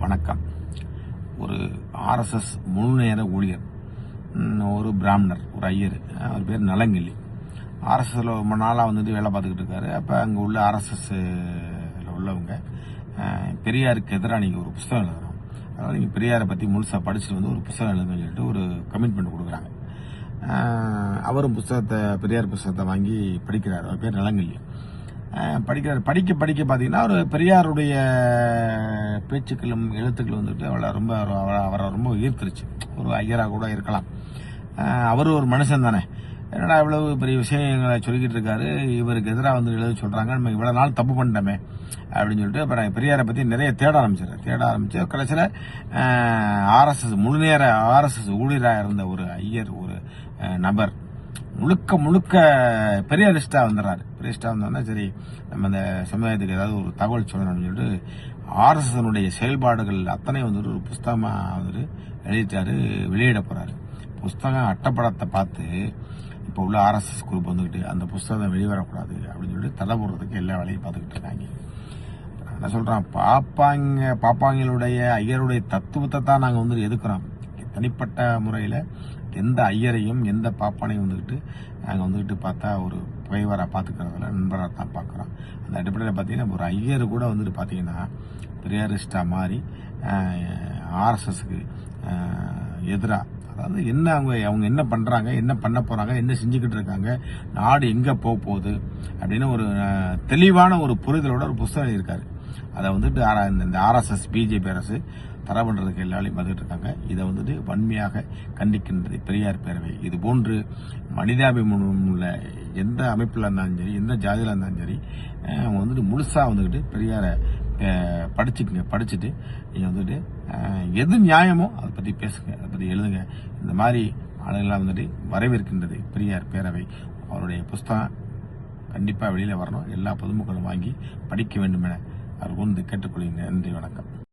வணக்கம். ஒரு ஆர்எஸ்எஸ் முழு நேர ஊழியர், ஒரு பிராமணர், ஒரு ஐயர். அவர் பேர் நலங்கிள்ளி. ஆர்எஸ்எஸ்ல ரொம்ப நாளாக வேலை பார்த்துக்கிட்டு இருக்காரு. அப்போ அங்கே உள்ள ஆர்எஸ்எஸ் உள்ளவங்க பெரியாருக்கு எதிராக நீங்கள் ஒரு புத்தகம் எழுதணும், அதாவது நீங்கள் பெரியாரை பற்றி முழுசாக படிச்சுட்டு ஒரு புத்தகம் எழுதுன்னு சொல்லிட்டு ஒரு கமிட்மெண்ட் கொடுக்குறாங்க. அவரும் பெரியார் புத்தகத்தை வாங்கி படிக்கிறார். அவர் பேர் நலங்கிள்ளி. படிக்கிறார். படிக்க பார்த்தீங்கன்னா ஒரு பெரியாருடைய பேச்சுக்களும் எழுத்துக்களும் அவரை ரொம்ப ஈர்த்துருச்சு. ஒரு ஐயராக கூட இருக்கலாம். அவரு ஒரு மனுஷன் தானே, என்னடா இவ்வளவு பெரிய விஷயங்களை சொல்லிக்கிட்டு இருக்காரு, இவருக்கு எதிராக எழுத சொல்றாங்க, நம்ம இவ்வளவு நாள் தப்பு பண்ணிட்டோமே அப்படின்னு சொல்லிட்டு அப்புறம் பெரியாரை பத்தி நிறைய தேட ஆரம்பிச்சு கடைசியில் ஆர்எஸ்எஸ் முழுநேர ஆர்எஸ்எஸ் ஊழியராக இருந்த ஒரு ஐயர், ஒரு நபர் முழுக்க பெரியாரிஸ்டா வந்துடுறாரு. பெரியாரிஸ்டா வந்தோன்னா சரி, நம்ம இந்த சமுதாயத்துக்கு ஏதாவது ஒரு தகவல் சொல்லணும்னு சொல்லிட்டு ஆர்எஸ்எஸ் செயல்பாடுகள் அத்தனை ஒரு புஸ்தகமா எழுதிட்டாரு, வெளியிட போறாரு. புஸ்தகம் அட்டப்படத்தை பார்த்து இப்போ உள்ள ஆர்எஸ்எஸ் குரூப் அந்த புஸ்தகம் வெளிவரக்கூடாது அப்படின்னு சொல்லிட்டு தடை போடுறதுக்கு எல்லா வேலையும் பார்த்துக்கிட்டு இருக்காங்க. என்ன சொல்றான், பாப்பாங்களுடைய ஐயருடைய தத்துவத்தை தான் நாங்கள் எதுக்குறோம். தனிப்பட்ட முறையில் எந்த ஐயரையும் எந்த பாப்பானையும் நாங்கள் பார்த்தா ஒரு பகைவராக பார்த்துக்கிறதுல நண்பராக தான் பார்க்குறோம். அந்த அடிப்படையில் பார்த்தீங்கன்னா ஒரு ஐயர் கூட பார்த்தீங்கன்னா பெரியாரிஸ்டா மாறி ஆர்எஸ்எஸ்க்கு எதிராக, அதாவது என்ன அவங்க என்ன பண்ணுறாங்க, என்ன பண்ண போகிறாங்க, என்ன செஞ்சுக்கிட்டு இருக்காங்க, நாடு எங்கே போகுது அப்படின்னு ஒரு தெளிவான ஒரு புரிதலோட ஒரு புத்தகம் எழுதியிருக்காரு. அதை இந்த ஆர்எஸ்எஸ் பிஜேபி அரசு தடை பண்றதுக்கு எல்லாரையும் பார்த்துட்டு இருக்காங்க. இதை வன்மையாக கண்டிக்கின்றது பெரியார் பேரவை. இது போன்று மனிதாபிமானம் உள்ள எந்த அமைப்பில் இருந்தாலும் சரி, எந்த ஜாதியில் இருந்தாலும் சரி, அவங்க முழுசா பெரியாரை படிச்சுட்டு நீங்க எது நியாயமோ அதை பத்தி பேசுங்க, அதை பத்தி எழுதுங்க. இந்த மாதிரி ஆளுகள்லாம் வரவேற்கின்றது பெரியார் பேரவை. அவருடைய புஸ்தகம் கண்டிப்பா வெளியில வரணும், எல்லா பொதுமக்களும் வாங்கி படிக்க வேண்டும் என அவர் கேட்டுக்கொள்கிறேன். நன்றி, வணக்கம்.